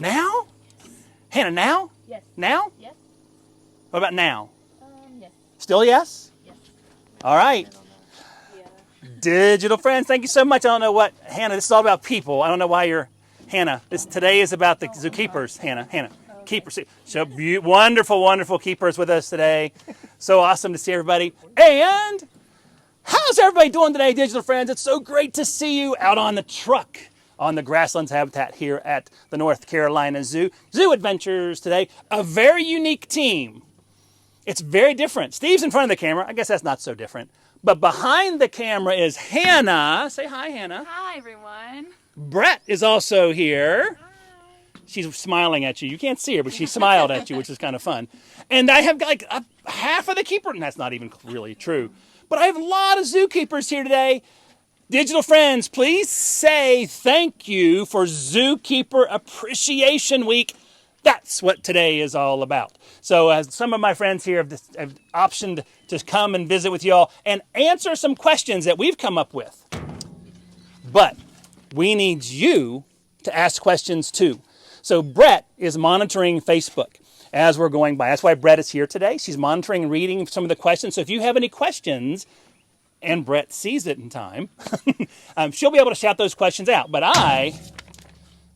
Now? Hannah, now? Yes. Now? Yes. What about now? Yes. Still yes? Yes. All right. Yeah. Digital friends, thank you so much. I don't know what, Hannah, this is all about people. I don't know why you're, Hannah, today is about the zookeepers, Hannah. Keepers. So wonderful, wonderful keepers with us today. So awesome to see everybody. And how's everybody doing today, digital friends? It's so great to see you out on the truck on the grasslands habitat here at the North Carolina Zoo. Zoo EDventures today, a very unique team. It's very different. Steve's in front of the camera. I guess that's not so different. But behind the camera is Hannah. Say hi, Hannah. Hi, everyone. Brett is also here. She's smiling at you. You can't see her, but she smiled at you, which is kind of fun. And I have like half of the keeper, and that's not even really true. But I have a lot of zookeepers here today. Digital friends, please say thank you for Zookeeper Appreciation Week. That's what today is all about. So some of my friends here have optioned to come and visit with y'all and answer some questions that we've come up with. But we need you to ask questions too. So Brett is monitoring Facebook as we're going by. That's why Brett is here today. She's monitoring and reading some of the questions. So if you have any questions, and Brett sees it in time, she'll be able to shout those questions out. But I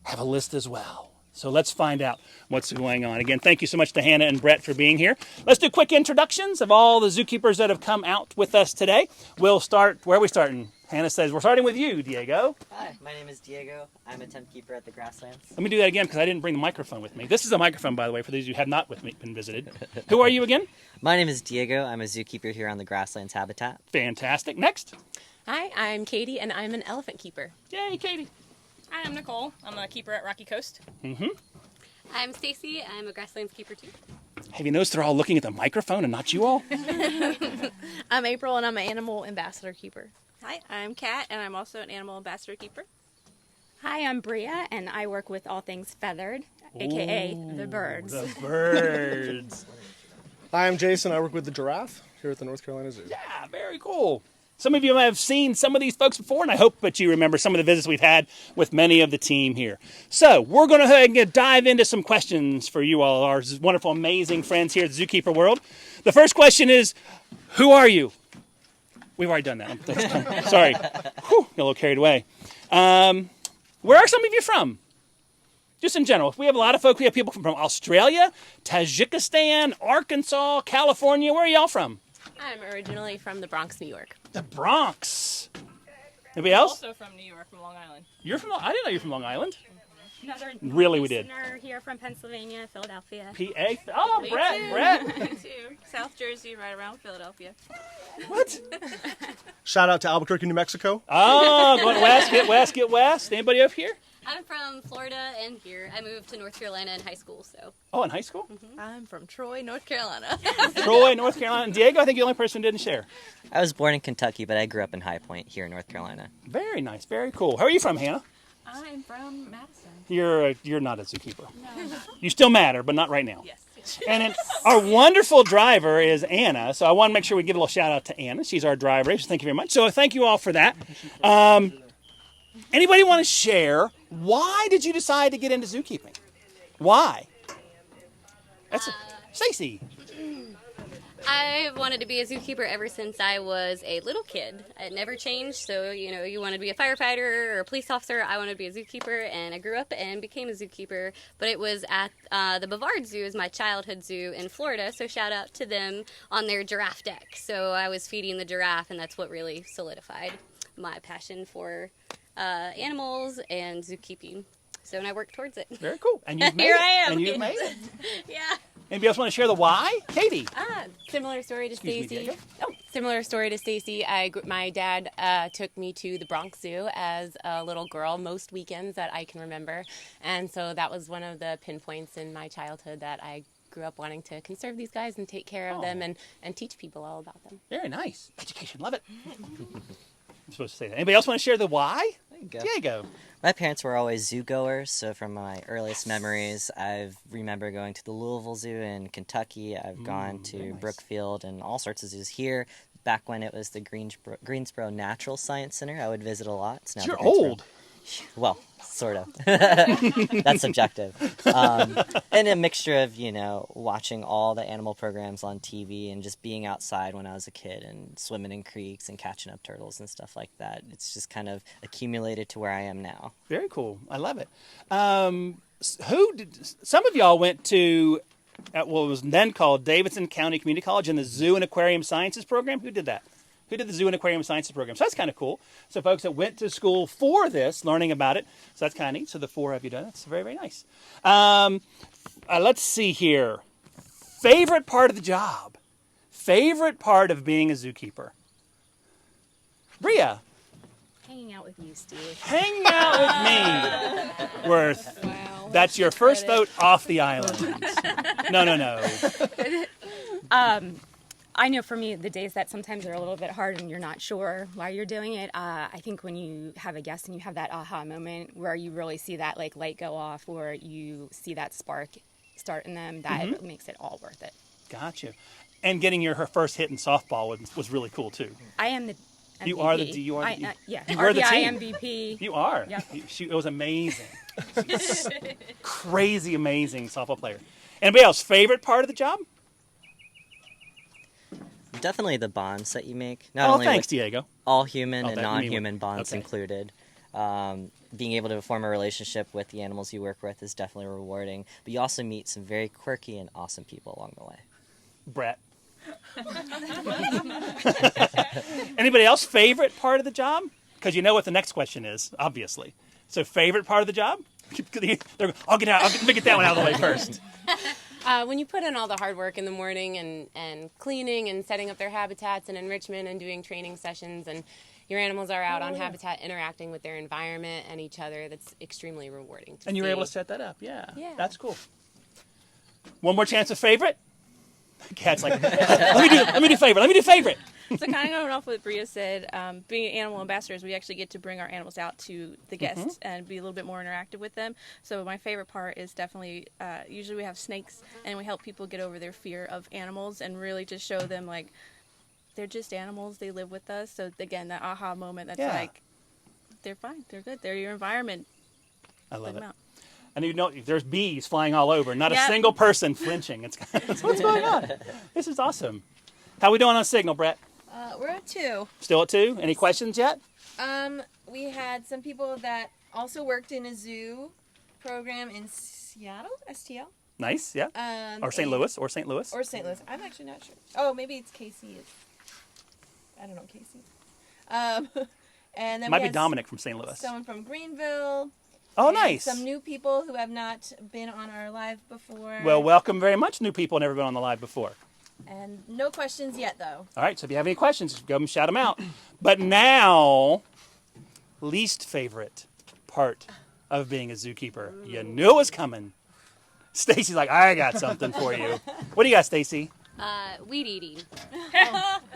have a list as well. So let's find out what's going on. Again, thank you so much to Hannah and Brett for being here. Let's do quick introductions of all the zookeepers that have come out with us today. We'll start, where are we starting? Hannah says, we're starting with you, Diego. Hi, my name is Diego. I'm a temp keeper at the grasslands. Let me do that again because I didn't bring the microphone with me. This is a microphone, by the way, for those who have not been visited. Who are you again? My name is Diego. I'm a zookeeper here on the grasslands habitat. Fantastic. Next. Hi, I'm Katie, and I'm an elephant keeper. Yay, Katie. Hi, I'm Nicole. I'm a keeper at Rocky Coast. I'm Stacy. I'm a grasslands keeper too. Have you noticed they're all looking at the microphone and not you all? I'm April, and I'm an animal ambassador keeper. Hi, I'm Kat, and I'm also an animal ambassador keeper. Hi, I'm Bria, and I work with all things feathered, aka the birds. The birds. Hi, I'm Jason. I work with the giraffe here at the North Carolina Zoo. Yeah, very cool. Some of you might have seen some of these folks before, and I hope that you remember some of the visits we've had with many of the team here. So we're going to dive into some questions for you all, our wonderful, amazing friends here at the Zookeeper World. The first question is, who are you? We've already done that. Sorry. Whew, got a little carried away. Where are some of you from? Just in general. We have a lot of folks. We have people from Australia, Tajikistan, Arkansas, California. Where are y'all from? I'm originally from the Bronx, New York. The Bronx. Anybody else? Also from New York, from Long Island. You're from? I didn't know you're from Long Island. Another Really, we did. listener here from Pennsylvania, Philadelphia. PA. Oh, Brett. Me too. South Jersey, right around Philadelphia. What? Shout out to Albuquerque, New Mexico. Oh, going west, get west. Anybody up here? I'm from Florida and here. I moved to North Carolina in high school, so. Oh, in high school? I'm from Troy, North Carolina. Troy, North Carolina. And Diego, I think you're the only person who didn't share. I was born in Kentucky, but I grew up in High Point here in North Carolina. Very nice, very cool. Where are you from, Hannah? I'm from Madison. You're not a zookeeper. No. You still matter, but not right now. Yes. And then our wonderful driver is Anna, so I want to make sure we give a little shout out to Anna. She's our driver. So thank you very much. So thank you all for that. Anybody want to share, why did you decide to get into zookeeping? Why? That's Stacy. I wanted to be a zookeeper ever since I was a little kid. It never changed. So, you wanted to be a firefighter or a police officer. I wanted to be a zookeeper, and I grew up and became a zookeeper. But it was at the Bavard Zoo, is my childhood zoo in Florida. So shout out to them on their giraffe deck. So I was feeding the giraffe, and that's what really solidified my passion for animals and zookeeping. So, and I worked towards it. Very cool. And you've made Here it. I am. And you've made it. Yeah. Anybody else want to share the why? Katie. Similar story to Excuse me, Stacy. Diego. Similar story to Stacy. My dad took me to the Bronx Zoo as a little girl most weekends that I can remember, and so that was one of the pinpoints in my childhood that I grew up wanting to conserve these guys and take care of them and teach people all about them. Very nice. Education. Love it. I'm supposed to say that. Anybody else want to share the why? There you go. Diego. My parents were always zoo goers, so from my earliest memories, I remember going to the Louisville Zoo in Kentucky. I've gone to Brookfield and all sorts of zoos here. Back when it was the Greensboro Natural Science Center, I would visit a lot. It's now You're the Greensboro- old. Well, sort of. That's subjective. And a mixture of, watching all the animal programs on TV and just being outside when I was a kid and swimming in creeks and catching up turtles and stuff like that. It's just kind of accumulated to where I am now. Very cool. I love it. Some of y'all went to what was then called Davidson County Community College in the Zoo and Aquarium Sciences program. Who did that? Who did the Zoo and Aquarium Sciences program? So that's kind of cool. So folks that went to school for this, learning about it. So that's kind of neat. So the 4 of you done. That's very, very nice. Let's see here. Favorite part of the job. Favorite part of being a zookeeper. Bria. Hanging out with you, Steve. Hanging out with me. Worth. Wow. That's your first vote off the island. No. I know for me, the days that sometimes are a little bit hard and you're not sure why you're doing it, I think when you have a guest and you have that aha moment where you really see that light go off, or you see that spark start in them, that makes it all worth it. Gotcha. And getting her first hit in softball was really cool too. I am the MVP. You are the You were the team. MVP. You are. Yep. It was amazing. Crazy amazing softball player. Anybody else favorite part of the job? Definitely the bonds that you make. Thanks, Diego. All human and that- non-human bonds okay. included. Being able to form a relationship with the animals you work with is definitely rewarding. But you also meet some very quirky and awesome people along the way. Brett. Anybody else favorite part of the job? Because you know what the next question is, obviously. So favorite part of the job? Let me get that one out of the way first. When you put in all the hard work in the morning and cleaning and setting up their habitats and enrichment and doing training sessions, and your animals are out on habitat interacting with their environment and each other, that's extremely rewarding to And you were see. able to set that up, yeah. Yeah. That's cool. One more chance of favorite? Cat's like, let me do favorite. So kind of going off what Bria said, being animal ambassadors, we actually get to bring our animals out to the guests and be a little bit more interactive with them. So my favorite part is definitely, usually we have snakes, and we help people get over their fear of animals and really just show them, they're just animals, they live with us. So again, that aha moment, that's they're fine, they're good, they're your environment. I love it. Out. And there's bees flying all over, not a single person flinching. It's what's going on? This is awesome. How we doing on signal, Brett? We're at 2. Still at 2? Any questions yet? We had some people that also worked in a zoo program in Seattle, STL. Nice, yeah. Or St. Louis. Or St. Louis. I'm actually not sure. Oh, maybe it's Casey. I don't know Casey. And then might be Dominic from St. Louis. Someone from Greenville. Oh, nice. Some new people who have not been on our live before. Well, welcome very much, new people never been on the live before. And no questions yet, though. All right, so if you have any questions, go and shout them out. But now, least favorite part of being a zookeeper. You knew it was coming. Stacy's like, I got something for you. What do you got, Stacy? Weed eating.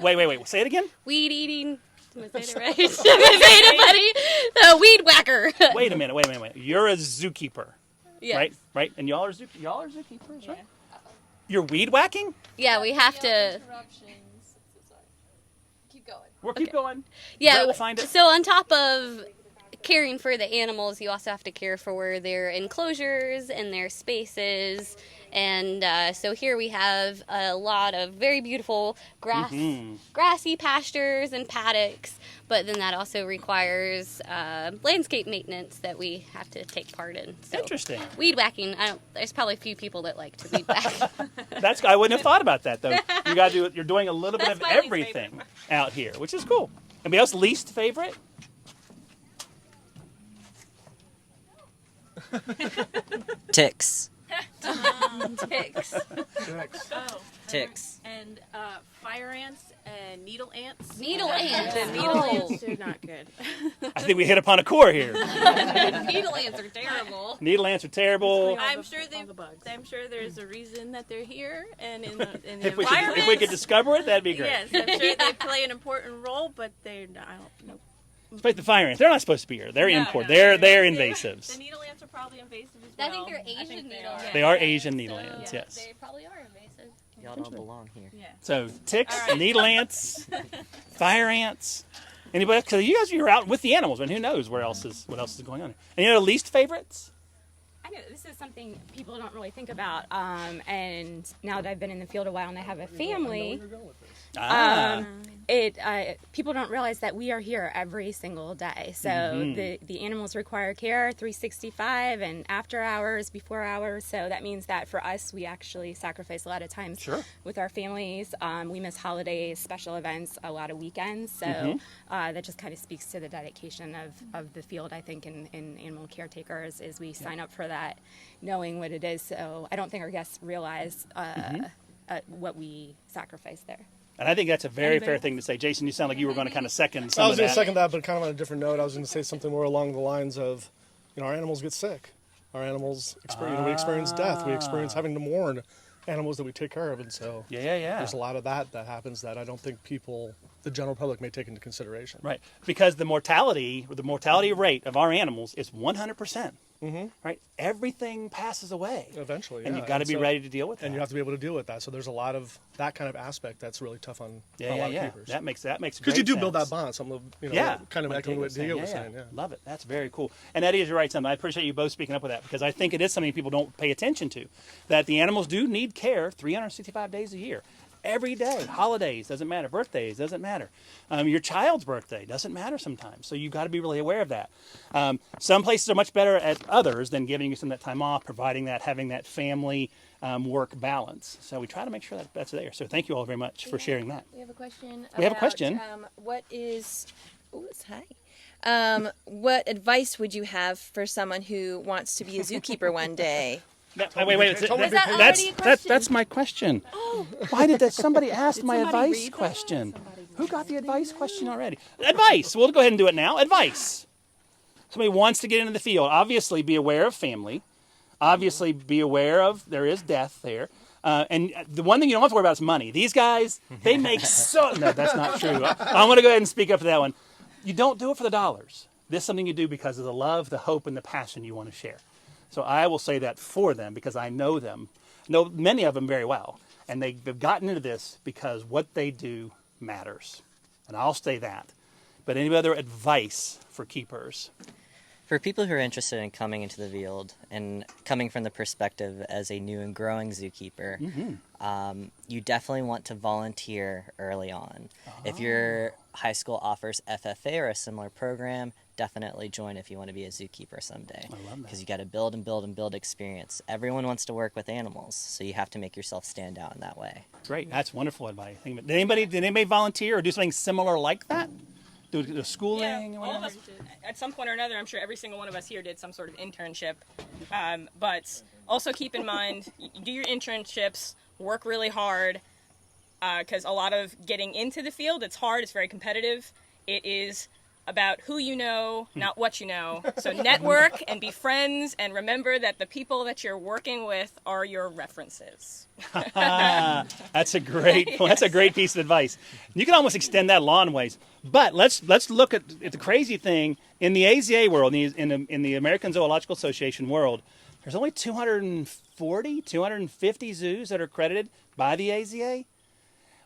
Wait. Say it again? Weed eating. Am I saying it right? Am I saying it, buddy? The weed whacker. Wait a minute. You're a zookeeper. Yes. Right? And y'all are zookeepers, right? You're weed whacking? Yeah, we have to. Keep going. We'll keep going. Yeah, We'll find it. so on top of caring for the animals, you also have to care for their enclosures and their spaces. And so here we have a lot of very beautiful grassy pastures and paddocks, but then that also requires landscape maintenance that we have to take part in. So Interesting. Weed whacking, there's probably a few people that like to weed whack. I wouldn't have thought about that, though. You got to do it. You're doing a little bit That's of my least everything out here, which is cool. Anybody else least favorite? Ticks. Ticks. Ticks. And fire ants and needle ants. Needle ants. And needle ants are not good. I think we hit upon a core here. Needle ants are terrible. Needle ants are terrible. I'm sure there's a reason that they're here and in the If we environment. could discover it, that'd be great. Yes, I'm sure they play an important role, but they're not. I don't know. Despite the fire ants, they're not supposed to be here. They're import. No, They're The invasives. needle ants are probably invasive as I well. think they're Asian needle ants. They are Asian needle ants. Yes. They probably are invasive. Y'all don't belong here. Yeah. So ticks, All right. needle ants, fire ants. Anybody? Because you guys, you're out with the animals, and who knows what else is going on. Any other least favorites? I know this is something people don't really think about, and now that I've been in the field a while and I have a family, people don't realize that we are here every single day. So the animals require care 365 and after hours, before hours. So that means that for us, we actually sacrifice a lot of times with our families. We miss holidays, special events, a lot of weekends. So that just kind of speaks to the dedication of the field, I think, in animal caretakers is we sign up for that knowing what it is. So I don't think our guests realize what we sacrifice there. And I think that's a very fair thing to say. Jason, you sound like you were going to kind of second some I was of going that. to second that, but kind of on a different note. I was going to say something more along the lines of, our animals get sick. Our animals, we experience death. We experience having to mourn animals that we take care of. And so there's a lot of that happens that I don't think the general public may take into consideration. Right. Because the mortality rate of our animals is 100%. Right? Everything passes away. Eventually, and you've got to be ready to deal with that. And you have to be able to deal with that. So there's a lot of that kind of aspect that's really tough on a lot of keepers. That makes because you do build that bond. Some of kind of echoing what Diego was saying. Yeah. Love it. That's very cool. And Eddie is right. I appreciate you both speaking up with that because I think it is something people don't pay attention to. That the animals do need care 365 days a year. Every day, holidays, doesn't matter, birthdays, doesn't matter. Your child's birthday doesn't matter sometimes, so you've got to be really aware of that. Some places are much better at others than giving you some of that time off, providing that, having that family work balance. So we try to make sure that that's there. So thank you all very much for sharing that. We have a question. We have a question. What is... Oh, it's hi. What advice would you have for someone who wants to be a zookeeper one day? Wait. That's my question. Oh. Why did somebody ask my advice question? Who got the advice question already? Advice. We'll go ahead and do it now. Advice. Somebody wants to get into the field. Obviously, be aware of family. Obviously, be aware of there is death there. And the one thing you don't have to worry about is money. These guys, they make so... No, that's not true. I'm going to go ahead and speak up for that one. You don't do it for the dollars. This is something you do because of the love, the hope, and the passion you want to share. So I will say that for them because I know many of them very well. And they've gotten into this because what they do matters. And I'll say that. But any other advice for keepers? For people who are interested in coming into the field and coming from the perspective as a new and growing zookeeper, you definitely want to volunteer early on. If your high school offers FFA or a similar program, definitely join if you want to be a zookeeper someday. I love that. Because you got to build and build and build experience. Everyone wants to work with animals, so you have to make yourself stand out in that way. Great. That's wonderful advice. Did anybody volunteer or do something similar like that? Do schooling? Yeah, all of us, at some point or another, I'm sure every single one of us here did some sort of internship. But also keep in mind, do your internships, work really hard, because a lot of getting into the field, it's hard, it's very competitive. It is about who you know, not what you know. So network and be friends and remember that the people that you're working with are your references. That's a great piece of advice. You can almost extend that a long ways. But let's look at the crazy thing in the AZA world, in the American Zoological Association world. There's only 250 zoos that are accredited by the AZA.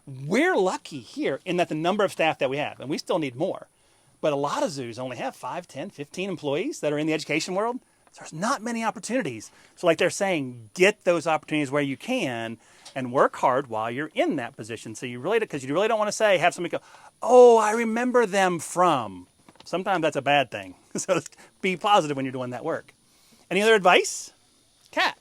We're lucky here in that the number of staff that we have, and we still need more. But a lot of zoos only have 5, 10, 15 employees that are in the education world. So there's not many opportunities. So like they're saying, get those opportunities where you can and work hard while you're in that position. So because you really don't want to have somebody go, oh, I remember them from. Sometimes that's a bad thing. So be positive when you're doing that work. Any other advice? Kat?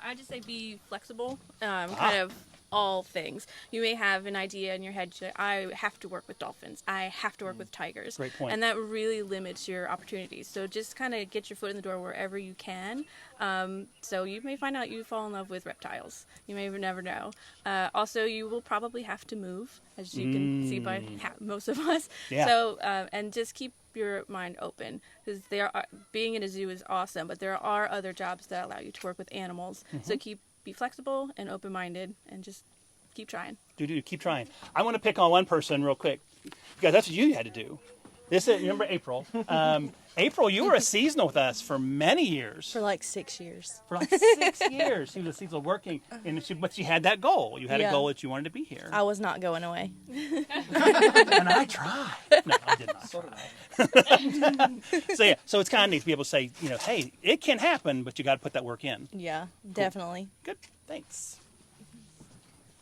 I just say be flexible, kind of all things. You may have an idea in your head, I have to work with dolphins, I have to work with tigers. Great point. And that really limits your opportunities. So just kind of get your foot in the door wherever you can. So you may find out you fall in love with reptiles. You may never know. Also, you will probably have to move, as you can see by most of us. Yeah. So, and just keep your mind open, because being in a zoo is awesome, but there are other jobs that allow you to work with animals. So be flexible and open-minded and just keep trying. Keep trying. I want to pick on one person real quick because that's what you had to do. Remember April, April, you were a seasonal with us for many years. For like 6 years. For like 6 years, she was a seasonal working, but she had that goal. You had a goal that you wanted to be here. I was not going away. And I tried. No, I did not try. So it's kind of neat to be able to say, hey, it can happen, but you got to put that work in. Yeah, definitely. Good. Thanks.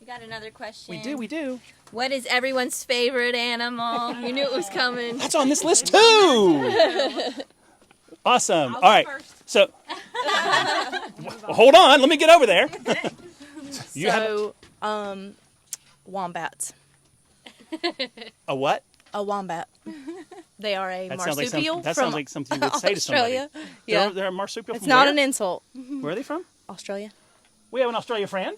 We got another question. We do. What is everyone's favorite animal? You knew it was coming. That's on this list too. Awesome. All right. First. So, hold on. Let me get over there. Wombats. A what? A wombat. They are a That marsupial sounds like something you would say to somebody. Australia. Yeah. They're a marsupial It's from not where? an insult. Where are they from? Australia. We have an Australia friend.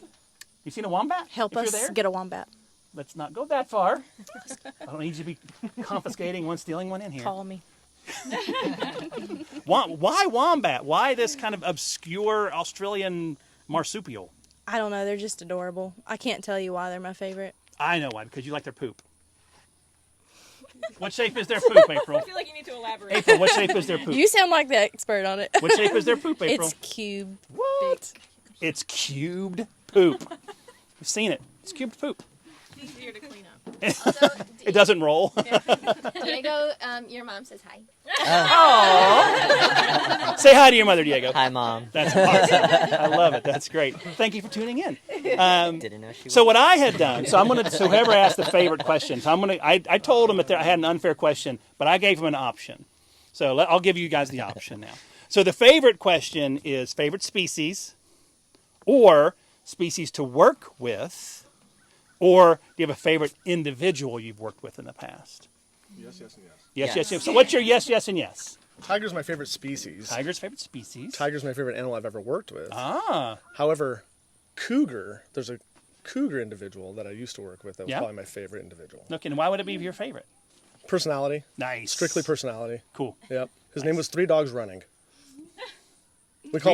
You seen a wombat? Help if us you're there? get a wombat. Let's not go that far. I don't need you to be confiscating one, stealing one in here. Call me. Why wombat? Why this kind of obscure Australian marsupial? I don't know. They're just adorable. I can't tell you why they're my favorite. I know why, because you like their poop. What shape is their poop, April? I feel like you need to elaborate. April, what shape is their poop? You sound like the expert on it. What shape is their poop, April? It's cube. What? It's cubed poop. You've seen it. It's cubed poop. It's easier to clean up. It doesn't roll. Diego, your mom says hi. Say hi to your mother, Diego. Hi, Mom. That's awesome. I love it. That's great. Thank you for tuning in. Didn't know she was. So what I had done, so whoever asked the favorite question, I told them that I had an unfair question, but I gave them an option. So I'll give you guys the option now. So the favorite question is favorite species, or species to work with, or do you have a favorite individual you've worked with in the past? Yes, yes, and yes. Yes, yes, yes. So what's your yes, yes, and yes? Tiger's my favorite species. Tiger's favorite species. Tiger's my favorite animal I've ever worked with. Ah. However, there's a cougar individual that I used to work with that was probably my favorite individual. Okay, and why would it be your favorite? Personality. Nice. Strictly personality. Cool. Yep. His name was Three Dogs Running. We call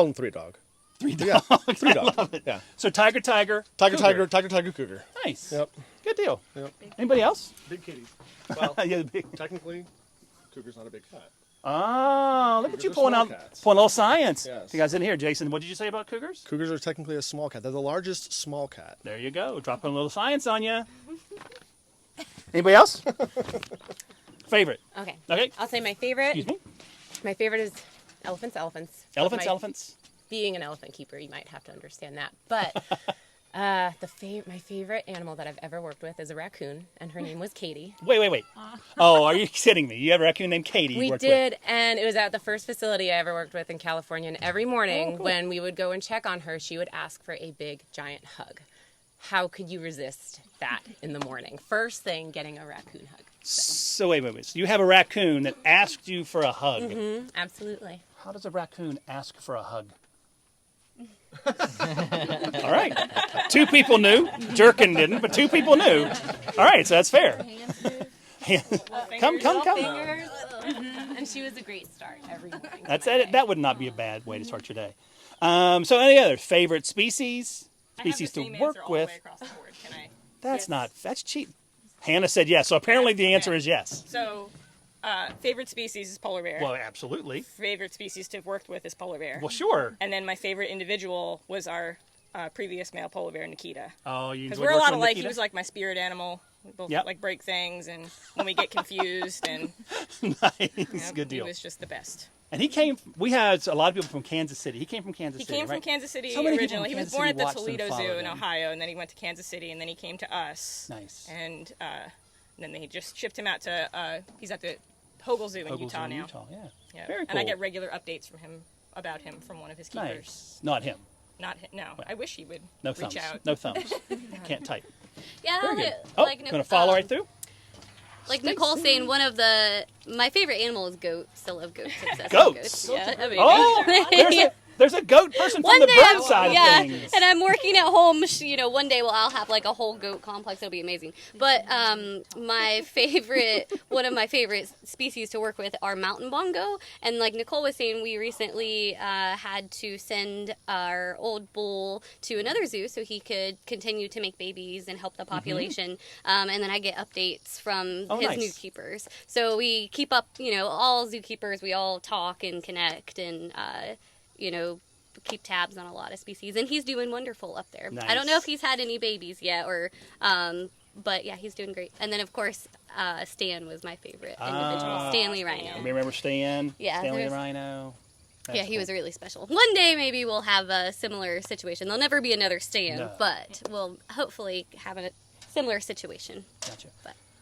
him Three Dog. Three dogs. Yeah, Three I Dog. love it. Yeah. So tiger, Tiger, cougar. Nice. Yep. Good deal. Yep. Anybody else? Big kitty. Well, Yeah, big. technically, cougar's not a big cat. Oh, look at Cougars you are pulling small out cats. pulling a little science. Yes. You guys in here, Jason? What did you say about cougars? Cougars are technically a small cat. They're the largest small cat. There you go. Dropping a little science on you. Anybody else? Okay. Okay. I'll say my favorite. Excuse me. My favorite is elephants. Elephants. Being an elephant keeper, you might have to understand that. But my favorite animal that I've ever worked with is a raccoon, and her name was Katie. Wait. Oh, are you kidding me? You have a raccoon named Katie. We did, and it was at the first facility I ever worked with in California. And every morning when we would go and check on her, she would ask for a big, giant hug. How could you resist that in the morning? First thing, getting a raccoon hug. So wait. So you have a raccoon that asked you for a hug. Mm-hmm, absolutely. How does a raccoon ask for a hug? All right. 2 people knew. Jerkin didn't, but 2 people knew. All right, so that's fair. Come. Fingers. And she was a great start every morning. That's it. That would not be a bad way to start your day. So any other favorite species? Species to work with? That's cheap. Hannah said yes, so apparently the answer is yes. So, favorite species is polar bear. Well, absolutely. Favorite species to have worked with is polar bear. Well, sure. And then my favorite individual was our previous male polar bear, Nikita. Oh, you Because enjoyed we're a working lot with alike. Nikita? He was like my spirit animal. We both Yep. like break things, and when we get confused, and Nice. Good deal. He was just the best. And we had a lot of people from Kansas City. He came from Kansas He City, came from right? Kansas City So many people originally. from He was Kansas born City at the watched and Toledo Zoo followed in him. Ohio, and then he went to Kansas City, and then he came to us. Nice. And then they just shipped him out to. He's at the Hogle Zoo in Utah now. Yeah. Very cool. And I get regular updates from him about him from one of his keepers. Nice. Not him. Not him. No, I wish he would No reach thumbs. out. No thumbs. Can't type. Yeah, Very good. like going to follow right through? Like Nicole saying, my favorite animal is goats. I love goats. Obsessed with Goats? goats. Yeah, amazing. Oh, There's a goat person from the bird side of things. And I'm working at home. One day I'll have like a whole goat complex. It'll be amazing. But one of my favorite species to work with are mountain bongo. And like Nicole was saying, we recently had to send our old bull to another zoo so he could continue to make babies and help the population. And then I get updates from his new keepers. So we keep up, all zookeepers, we all talk and connect and, keep tabs on a lot of species. And he's doing wonderful up there. Nice. I don't know if he's had any babies yet but yeah, he's doing great. And then, of course, Stan was my favorite individual. Stanley Rhino. Remember Stan? Yeah. Stanley Rhino. That's he was really special. One day, maybe we'll have a similar situation. There'll never be another Stan, but we'll hopefully have a similar situation. Gotcha.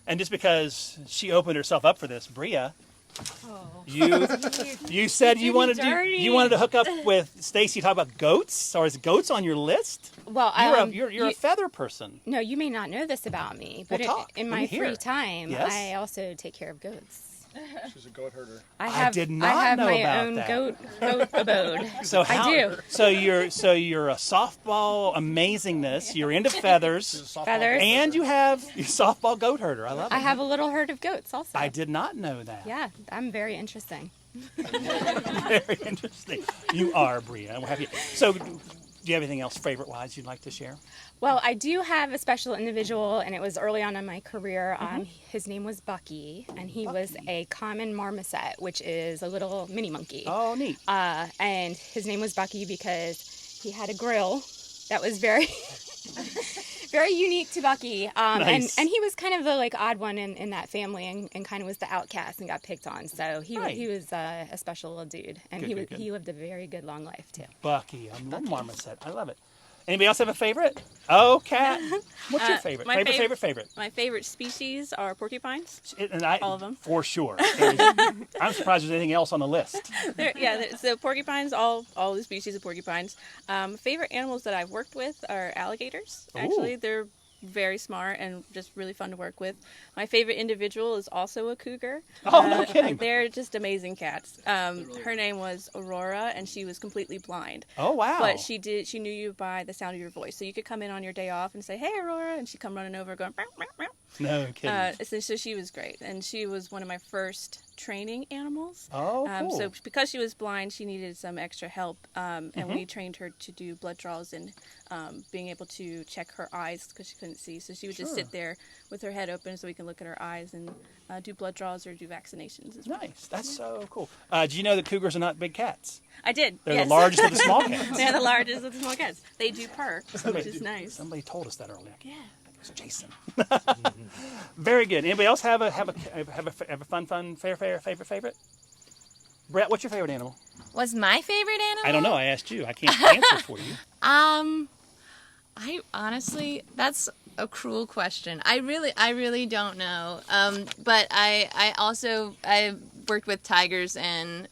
And just because she opened herself up for this, Bria, you said you wanted to hook up with Stacy. Talk about goats, or is goats on your list? Well, you're a feather person. No, you may not know this about me, but in my free time, I also take care of goats. She's a goat herder. I did not know about that. I have my own goat abode. I do. So you're a softball amazingness. You're into feathers. And you have your softball goat herder. I love it. I have a little herd of goats also. I did not know that. Yeah, I'm very interesting. Very interesting. You are, Bria. We'll have you. So, do you have anything else favorite-wise you'd like to share? Well, I do have a special individual, and it was early on in my career. His name was Bucky, and he was a common marmoset, which is a little mini monkey. Oh, neat. And his name was Bucky because he had a grill that was very, very unique to Bucky. Nice. And he was kind of the odd one in that family, and kind of was the outcast and got picked on. So he was a special little dude, and he lived a very good long life too. Bucky, a little marmoset. I love it. Anybody else have a favorite? Oh, Kat. What's your favorite? Favorite? My favorite species are porcupines. All of them. For sure. I'm surprised there's anything else on the list. So porcupines, all the species of porcupines. Favorite animals that I've worked with are alligators. Actually, they're very smart and just really fun to work with. My favorite individual is also a cougar. Oh, no kidding. They're just amazing cats. Her name was Aurora, and she was completely blind. Oh, wow. But she knew you by the sound of your voice. So you could come in on your day off and say, "Hey, Aurora," and she'd come running over going, "Meow, meow, meow." No kidding. So she was great. And she was one of my first training animals. Oh, cool. So because she was blind, she needed some extra help. And we trained her to do blood draws and being able to check her eyes because she couldn't see. So she would just sit there with her head open so we can look at her eyes and do blood draws or do vaccinations as well. Nice. That's so cool. Do you know that cougars are not big cats? I did. They're the largest of the small cats. They're the largest of the small cats. They do purr, which is nice. Somebody told us that earlier. Yeah. It was Jason. Very good. Anybody else have a fun favorite? Brett, what's your favorite animal? Was my favorite animal? I don't know. I asked you. I can't answer for you. I honestly, that's a cruel question. I really don't know. But I worked with tigers and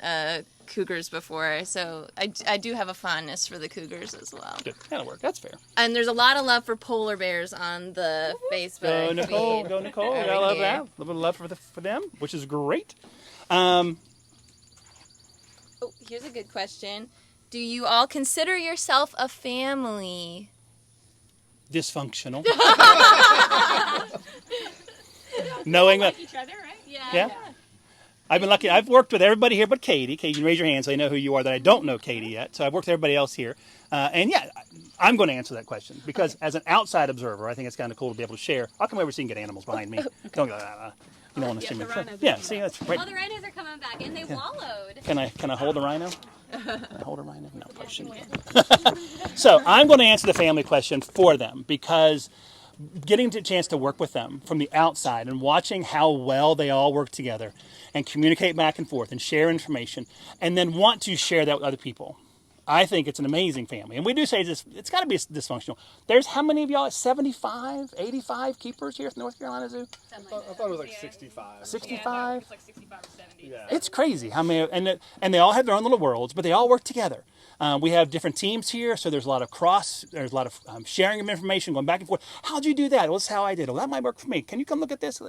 cougars before, so I do have a fondness for the cougars as well. Good. That'll work. That's fair. And there's a lot of love for polar bears on the Facebook. Go Nicole. Go Nicole. I love that. A little bit of love for them, which is great. Here's a good question. Do you all consider yourself a family? Dysfunctional. Knowing that. Like each other, right? Yeah. I've been lucky. I've worked with everybody here but Katie. Katie, you can raise your hand so I know who you are that I don't know Katie yet. So I've worked with everybody else here. And yeah, I'm going to answer that question because as an outside observer, I think it's kind of cool to be able to share. I'll come over so you can get animals behind me. Don't go, you don't want to see me. Yeah, see, that's great. Oh, the rhinos are coming back, and they wallowed. Can I hold a rhino? Can I hold a rhino? No, probably shouldn't. So I'm going to answer the family question for them because getting a chance to work with them from the outside and watching how well they all work together and communicate back and forth and share information and then want to share that with other people. I think it's an amazing family. And we do say this, it's got to be dysfunctional. There's how many of y'all? 75, 85 keepers here at the North Carolina Zoo? I thought it was like 65. 65? It's like 65 or 70. Yeah. It's crazy how many, and they all have their own little worlds, but they all work together. We have different teams here, so there's a lot of there's a lot of sharing of information, going back and forth. How'd you do that? Well, this is how I did it. Well, that might work for me. Can you come look at this?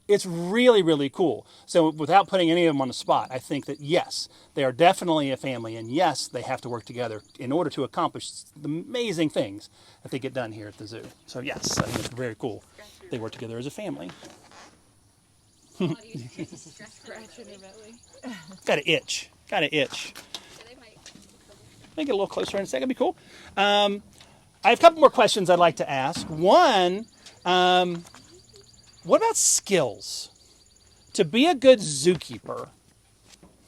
It's really, really cool. So without putting any of them on the spot, I think that yes, they are definitely a family, and yes, they have have to work together in order to accomplish the amazing things that they get done here at the zoo. So yes, I think it's very cool. They work together as a family. Got an itch. Make it a little closer in a second. That'd be cool. I have a couple more questions I'd like to ask. One, what about skills? To be a good zookeeper.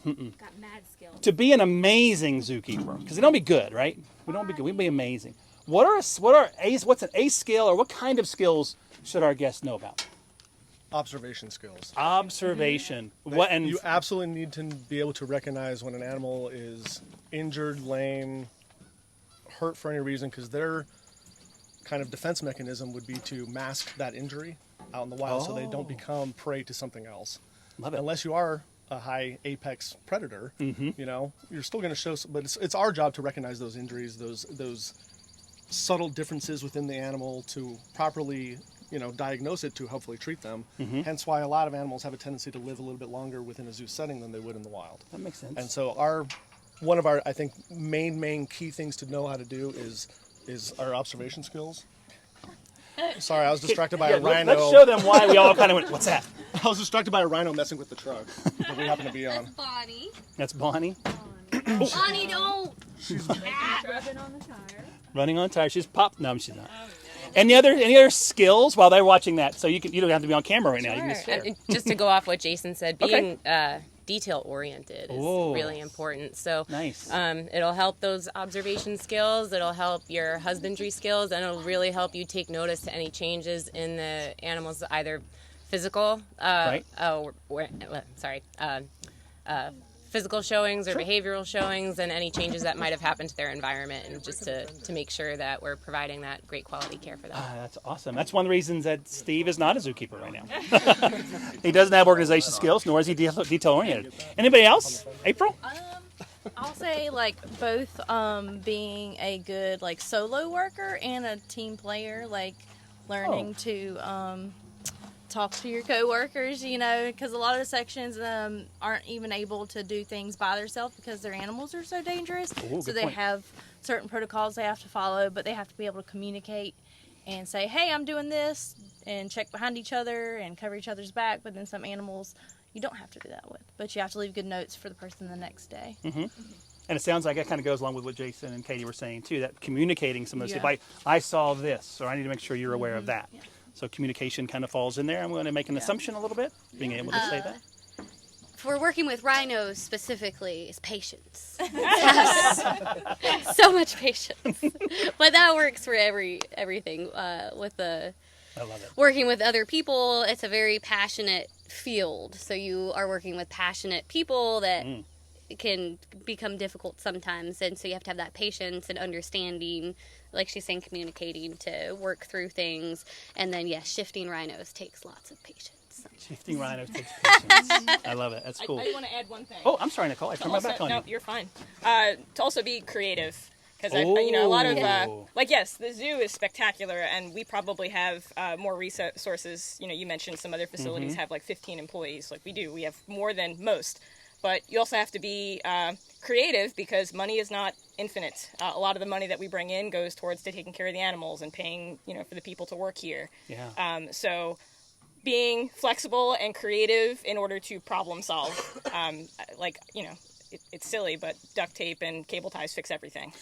Got mad skills. To be an amazing zookeeper, because they don't be good, right? We don't be good. We be amazing. What's an A skill, or what kind of skills should our guests know about? Observation skills. Observation. You absolutely need to be able to recognize when an animal is injured, lame, hurt for any reason, because their kind of defense mechanism would be to mask that injury out in the wild so they don't become prey to something else. Love it. Unless you are a high apex predator, you're still going to show, but it's our job to recognize those injuries, those subtle differences within the animal to properly diagnose it to hopefully treat them. Hence why a lot of animals have a tendency to live a little bit longer within a zoo setting than they would in the wild. That makes sense. And so one of our I think main key things to know how to do is our observation skills. Sorry, I was distracted by a rhino. Let's show them why we all kind of went, what's that? I was distracted by a rhino messing with the truck that we happen to be on. That's Bonnie. That's Bonnie. Bonnie, don't. She's rubbing on the tire. Running on tires. She's popped. No, she's not. Any other skills while they're watching that? So you don't have to be on camera right now. You can just share. Just to go off what Jason said, being detail oriented is really important. So nice. It'll help those observation skills. It'll help your husbandry skills, and it'll really help you take notice to any changes in the animals, either physical, physical showings or behavioral showings, and any changes that might have happened to their environment, and just to make sure that we're providing that great quality care for them. That's awesome. That's one of the reasons that Steve is not a zookeeper right now. He doesn't have organization skills, nor is he detail-oriented. Anybody else? April? I'll say both being a good solo worker and a team player, learning to talk to your coworkers, because a lot of the sections aren't even able to do things by themselves because their animals are so dangerous. So they have certain protocols they have to follow, but they have to be able to communicate and say, hey, I'm doing this, and check behind each other and cover each other's back. But then some animals you don't have to do that with, but you have to leave good notes for the person the next day. And it sounds like that kind of goes along with what Jason and Katie were saying too, that communicating some of this. If I saw this, or I need to make sure you're aware of that. So communication kind of falls in there. I'm going to make an assumption a little bit, being able to say that. For working with rhinos specifically, is patience. So much patience. But that works for everything. I love it. Working with other people, it's a very passionate field. So you are working with passionate people that can become difficult sometimes. And so you have to have that patience and understanding, like she's saying, communicating to work through things. And then, shifting rhinos takes lots of patience. Shifting rhinos takes patience. I love it. That's cool. I want to add one thing. Oh, I'm sorry, Nicole. I turned my back on you. No, you're fine. To also be creative. Because, a lot of, yes, the zoo is spectacular, and we probably have more resources. You mentioned some other facilities have 15 employees. Like we do. We have more than most. But you also have to be creative, because money is not infinite. A lot of the money that we bring in goes towards taking care of the animals and paying, for the people to work here. Yeah. So being flexible and creative in order to problem solve, it's silly, but duct tape and cable ties fix everything,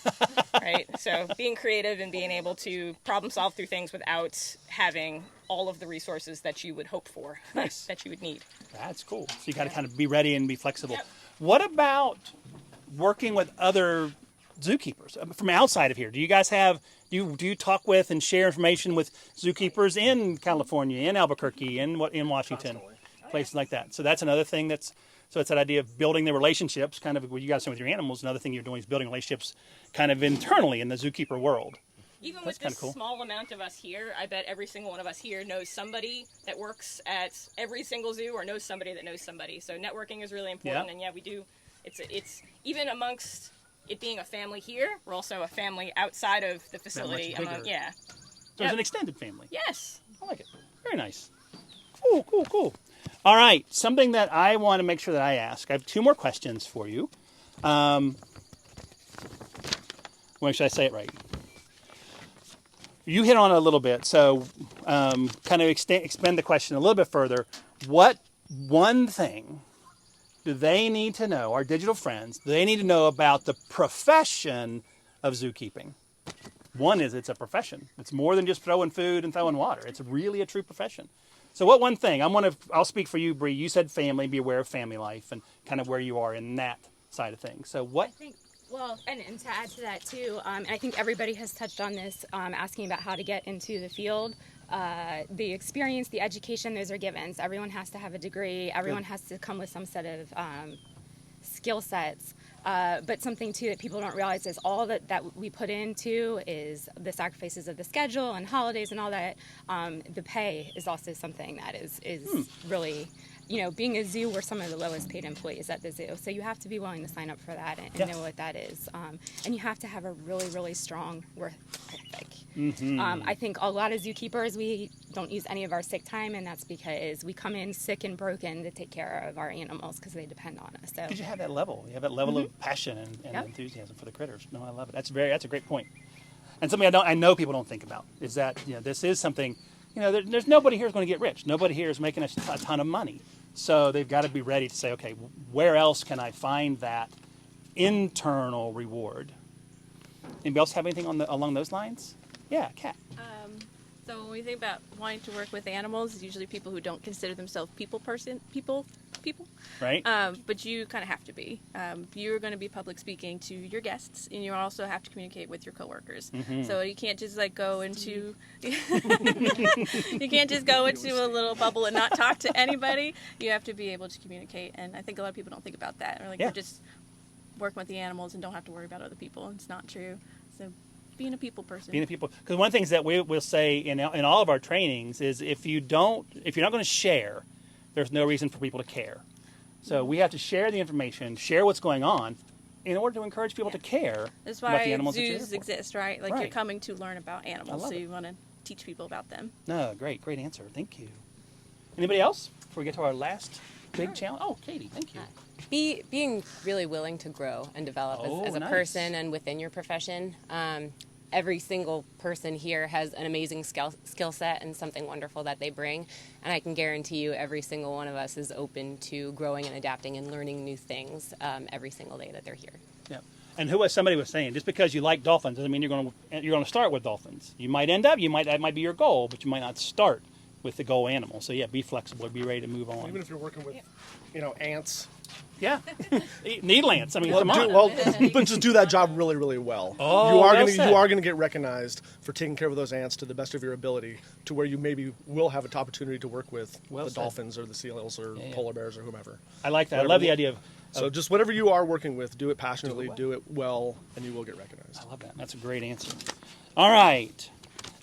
right? So being creative and being able to problem solve through things without having all of the resources that you would hope for, that you would need. That's cool. So you got to kind of be ready and be flexible. Yep. What about working with other zookeepers from outside of here? Do you guys have, do you talk with and share information with zookeepers in California, in Albuquerque, in Washington, places like that? So that's another thing so it's that idea of building the relationships, kind of what you guys do with your animals. Another thing you're doing is building relationships kind of internally in the zookeeper world. Even with this small amount of us here, I bet every single one of us here knows somebody that works at every single zoo or knows somebody that knows somebody. So networking is really important, and we do. It's even amongst it being a family here, we're also a family outside of the facility. So it's an extended family. Yes. I like it. Very nice. Cool. All right, something that I want to make sure that I ask. I have two more questions for you. Make sure I say it right. You hit on it a little bit, so kind of expand the question a little bit further. What one thing do they need to know, our digital friends, do they need to know about the profession of zookeeping? One is it's a profession. It's more than just throwing food and throwing water. It's really a true profession. So what one thing, I'll speak for you, Bree. You said family, be aware of family life and kind of where you are in that side of things. So what? Well, and to add to that too, I think everybody has touched on this, asking about how to get into the field. The experience, the education, those are givens. Everyone has to have a degree. Everyone has to come with some set of skill sets. But something too that people don't realize is all that we put into is the sacrifices of the schedule and holidays and all that. The pay is also something that is really, being a zoo, we're some of the lowest paid employees at the zoo. So you have to be willing to sign up for that and know what that is. And you have to have a really, really strong work ethic. I think a lot of zookeepers, we don't use any of our sick time, and that's because we come in sick and broken to take care of our animals because they depend on us. So because you have that level. You have that level of passion and enthusiasm for the critters. No, I love it. That's a great point. And something I know people don't think about is that this is something. There's nobody here is going to get rich. Nobody here is making a ton of money. So they've got to be ready to say, okay, where else can I find that internal reward? Anybody else have anything along those lines? Yeah, Kat. So when we think about wanting to work with animals, it's usually people who don't consider themselves people. Right. But you kind of have to be. You're going to be public speaking to your guests, and you also have to communicate with your coworkers. So you can't just go into you can't just go into a little bubble and not talk to anybody. You have to be able to communicate, and I think a lot of people don't think about that. Or you're just working with the animals and don't have to worry about other people. It's not true. So being a people person. Because one of the things that we will say in all of our trainings is if you're not going to share, there's no reason for people to care. So we have to share the information, share what's going on, in order to encourage people to care That's about the why animals zoos exist, right? You're Right. coming to learn about animals, so it. you want to teach people about them. No, great answer. Thank you. Anybody else before we get to our last big challenge? Oh, Katie, thank you. Being really willing to grow and develop as a nice. person and within your profession. Every single person here has an amazing skill set and something wonderful that they bring. And I can guarantee you every single one of us is open to growing and adapting and learning new things every single day that they're here. Yeah. And somebody was saying, just because you like dolphins doesn't mean you're going to start with dolphins. You might end up, that might be your goal, but you might not start with the goal animal. So be flexible, be ready to move on. Even if you're working with, ants. Yeah, needle ants. I mean, come on. But just do that job really, really well. Oh, you are going to get recognized for taking care of those ants to the best of your ability, to where you maybe will have an opportunity to work with the dolphins or the seals or polar bears or whomever. I like that. I love the idea of. So just whatever you are working with, do it passionately, do it well, and you will get recognized. I love that. That's a great answer. All right.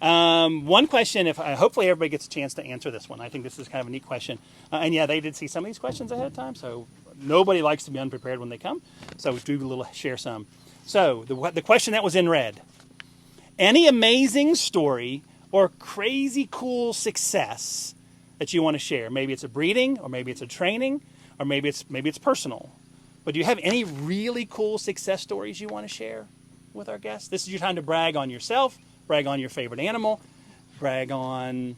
One question, hopefully everybody gets a chance to answer this one. I think this is kind of a neat question. And they did see some of these questions ahead of time, so nobody likes to be unprepared when they come. So share some. So the question that was in red. Any amazing story or crazy cool success that you want to share? Maybe it's a breeding, or maybe it's a training, or maybe it's personal. But do you have any really cool success stories you want to share with our guests? This is your time to brag on yourself, brag on your favorite animal, brag on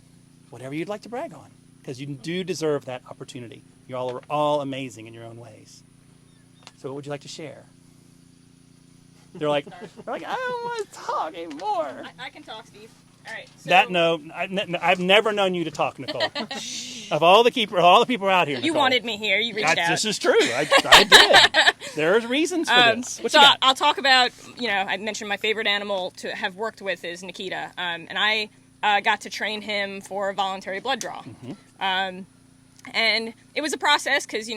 whatever you'd like to brag on, because you do deserve that opportunity. You all are all amazing in your own ways. So what would you like to share? They're like, I don't want to talk anymore. I can talk, Steve. All right. So I've never known you to talk, Nicole. Of all the people out here, you Nicole, wanted me here. You reached out. This is true. I did. There's reasons for this. What so you got? I'll talk about. I mentioned my favorite animal to have worked with is Nikita, and I got to train him for a voluntary blood draw. And it was a process because,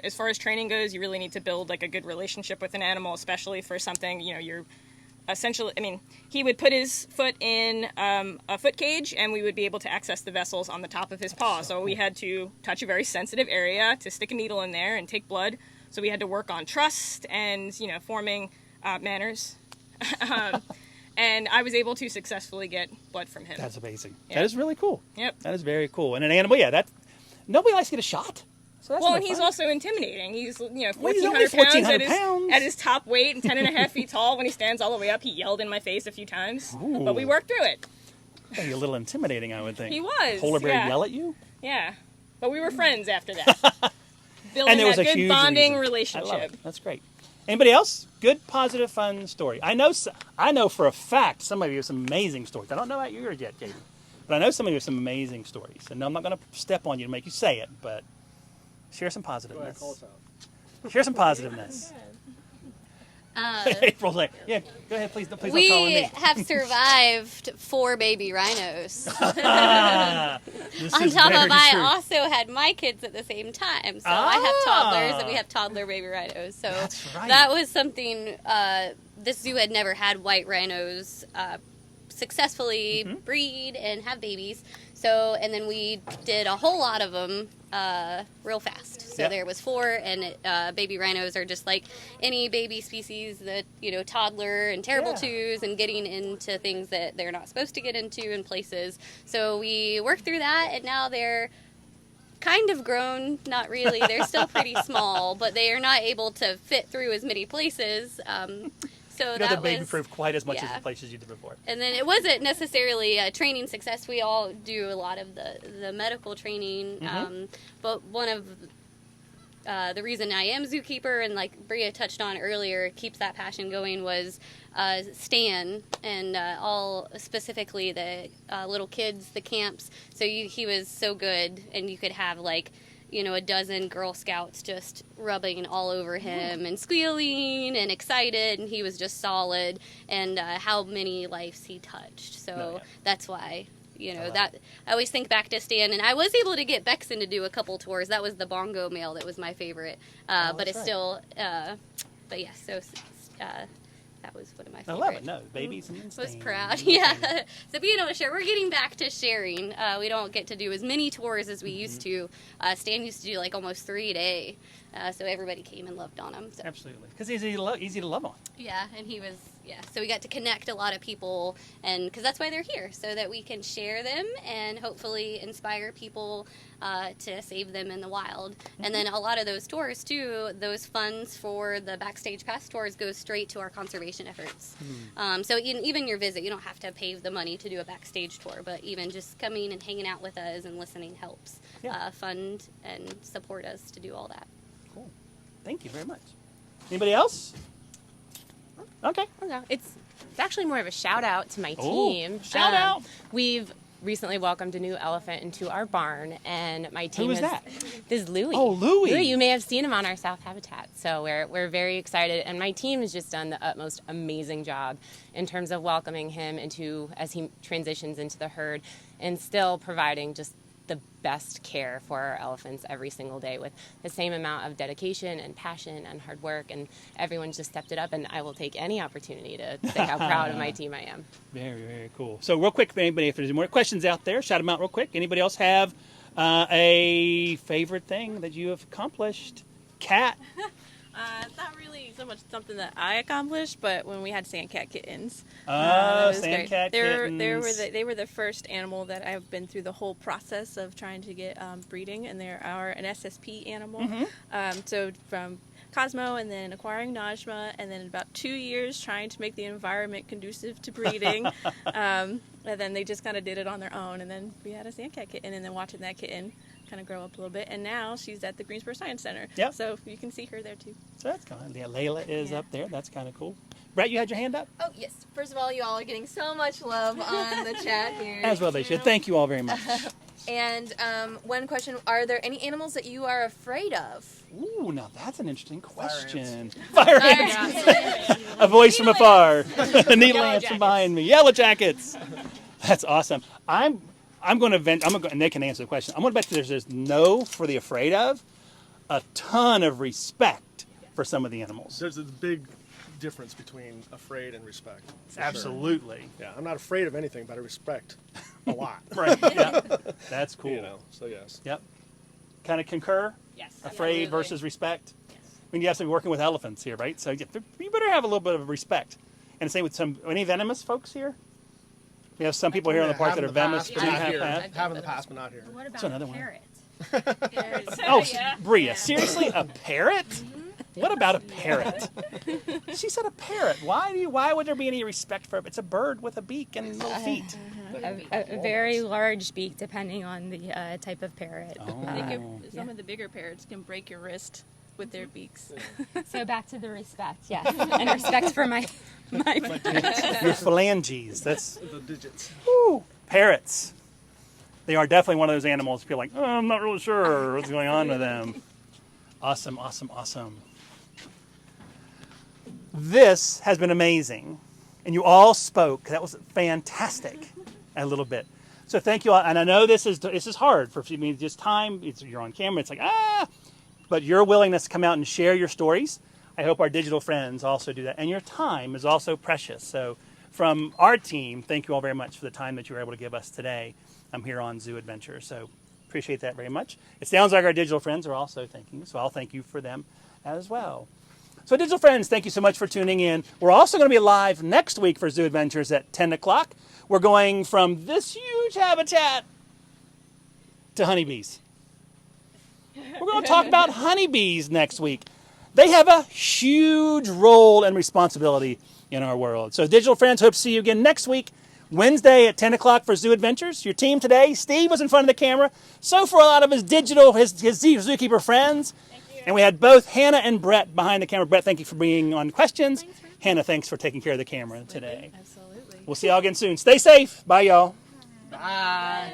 as far as training goes, you really need to build a good relationship with an animal, especially for something, you're essentially, he would put his foot in a foot cage and we would be able to access the vessels on the top of his paw. So we had to touch a very sensitive area to stick a needle in there and take blood. So we had to work on trust and, forming manners. And I was able to successfully get blood from him. That's amazing. Yeah. That is really cool. Yep. That is very cool. And an animal, nobody likes to get a shot. So that's well, no and he's fun. also intimidating. He's, you know, Well, he's only 1,400 pounds, 1,400 at his top weight and 10 and a half feet tall. When he stands all the way up, he yelled in my face a few times. Ooh. But we worked through it. Hey, a little intimidating, I would think. He was. Polar bear yeah. yell at you? Yeah. But we were friends after that. Building And there was that a good huge bonding reason. relationship. I love it. That's great. Anybody else? Good, positive, fun story. I know for a fact some of you have some amazing stories. I don't know about yours yet, Katie. But I know some of you have some amazing stories. And I'm not going to step on you to make you say it, but share some positiveness. Go ahead, call us out. Share some positiveness. April's like, yeah, go ahead, please don't call on We me. have survived 4 baby rhinos. This On is top very of, I true. also had my kids at the same time. So I have toddlers, and we have toddler baby rhinos. So That's right. that was something, this zoo had never had white rhinos successfully breed and have babies. So, and then we did a whole lot of them real fast. So Yep. there was 4, and baby rhinos are just like any baby species that, you know, toddler and terrible twos and getting into things that they're not supposed to get into in places. So we worked through that, and now they're kind of grown, not really. They're still pretty small, but they are not able to fit through as many places. So You that don't baby was proof quite as much as yeah. the places you did before. And then it wasn't necessarily a training success. We all do a lot of the medical training. But one of the reason I am Zookeeper, and like Bria touched on earlier, keeps that passion going, was Stan and all specifically the little kids, the camps. So he was so good, and you could have like, you know, a dozen Girl Scouts just rubbing all over him and squealing and excited, and he was just solid, and how many lives he touched. So that's why, you know, that I always think back to Stan, and I was able to get Bexon to do a couple tours. That was the bongo male that was my favorite, but it's right. still, but yeah, so that was one of my I favorites. love it. No, babies and Was Stan. proud, yeah. So being able to share, we're getting back to sharing. We don't get to do as many tours as we used to. Stan used to do like almost 3 a day, so everybody came and loved on him. So. Absolutely, because he's easy to love on. Yeah, and he was, so we got to connect a lot of people, and because that's why they're here, so that we can share them and hopefully inspire people to save them in the wild. And then a lot of those tours too, those funds for the backstage pass tours go straight to our conservation efforts. So even your visit, you don't have to pay the money to do a backstage tour, but even just coming and hanging out with us and listening helps fund and support us to do all that. Cool. Thank you very much. Anybody else? Okay. No, it's actually more of a shout out to my Oh, team. shout out. We've recently welcomed a new elephant into our barn, and my team Who is has- that? This is Louie. Oh, Louie. You may have seen him on our South Habitat. So we're very excited, and my team has just done the utmost amazing job in terms of welcoming him into as he transitions into the herd, and still providing just the best care for our elephants every single day with the same amount of dedication and passion and hard work, and everyone's just stepped it up, and I will take any opportunity to say how proud of my team I am. Very, very cool. So real quick, if there's more questions out there, shout them out real quick. Anybody else have a favorite thing that you have accomplished? Kat? It's not really so much something that I accomplished, but when we had sandcat kittens. Oh, that was great. sandcat kittens. They were the first animal that I've been through the whole process of trying to get breeding, and they are an SSP animal. So from Cosmo, and then acquiring Najma, and then about 2 years trying to make the environment conducive to breeding. And then they just kind of did it on their own, and then we had a sandcat kitten, and then watching that kitten kind of grow up a little bit, and now she's at the Greensboro Science Center. Yep. So you can see her there too. So that's kind of, Layla is up there. That's kind of cool. Brett, you had your hand up? Oh, yes. First of all, you all are getting so much love on the chat here. As well they should. Thank you all very much. And one question, are there any animals that you are afraid of? Ooh, now that's an interesting question. Fire ants. A voice from afar. A needle ants from behind me. Yellow jackets. That's awesome. I'm going to vent. And Nick can answer the question. I'm going to bet there's no for the afraid of, a ton of respect for some of the animals. There's a big difference between afraid and respect. for Absolutely. Sure. Yeah, I'm not afraid of anything, but I respect a lot. Right. Yeah. That's cool. You know, so yes. Yep. Kind of concur? Yes. Afraid absolutely. versus respect? Yes. I mean, you have to be working with elephants here, right? So you better have a little bit of respect. And the same with any venomous folks here? We have some people here on the park that are venomous, but not you here. have. Have in the past, but not here. What about That's another one. parrots? Oh, Bria, seriously, a parrot? What about a parrot? She said a parrot. Why would there be any respect for it? It's a bird with a beak and little feet. A very large beak, depending on the type of parrot. Some of the bigger parrots can break your wrist with their beaks. So back to the respect, yes, and respect for my Your phalanges. That's The digits. woo, parrots. They are definitely one of those animals. You're like, oh, I'm not really sure what's going on with them. Awesome, awesome, awesome. This has been amazing, and you all spoke. That was fantastic. A little bit. So thank you all. And I know this is hard for me. Just time. You're on camera. It's like but your willingness to come out and share your stories. I hope our digital friends also do that. And your time is also precious. So from our team, thank you all very much for the time that you were able to give us today. I'm here on Zoo EDventures. So appreciate that very much. It sounds like our digital friends are also thanking you. So I'll thank you for them as well. So digital friends, thank you so much for tuning in. We're also going to be live next week for Zoo EDventures at 10 o'clock. We're going from this huge habitat to honeybees. We're going to talk about honeybees next week. They have a huge role and responsibility in our world. So digital friends, hope to see you again next week, Wednesday at 10 o'clock for Zoo EDventures. Your team today, Steve was in front of the camera. So for a lot of his Zookeeper friends. And we had both Hannah and Brett behind the camera. Brett, thank you for being on questions. Hannah, thanks for taking care of the camera today. Absolutely. We'll see y'all again soon. Stay safe. Bye, y'all. Bye.